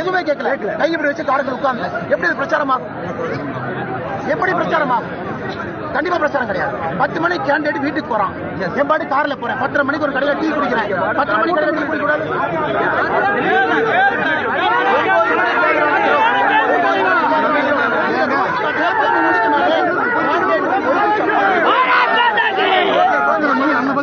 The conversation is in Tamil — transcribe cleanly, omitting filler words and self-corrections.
எதுவுமே கேட்கல. கை இப்படி வச்சு காரங்கள் உட்கார்ந்து எப்படி அது பிரச்சாரமாகும்? எப்படி பிரச்சாரமாகும்? கண்டிப்பா பிரச்சாரம் கிடையாது. 10 மணிக்கு கேண்டிடேட் வீட்டுக்கு போறான், என் பாட்டு கார்ல போறேன். 10:30 மணிக்கு ஒரு கடையில டீ குடிக்கிறேன். 10 மணிக்கு கடையில டீ குடிக்க கூடாது. அந்த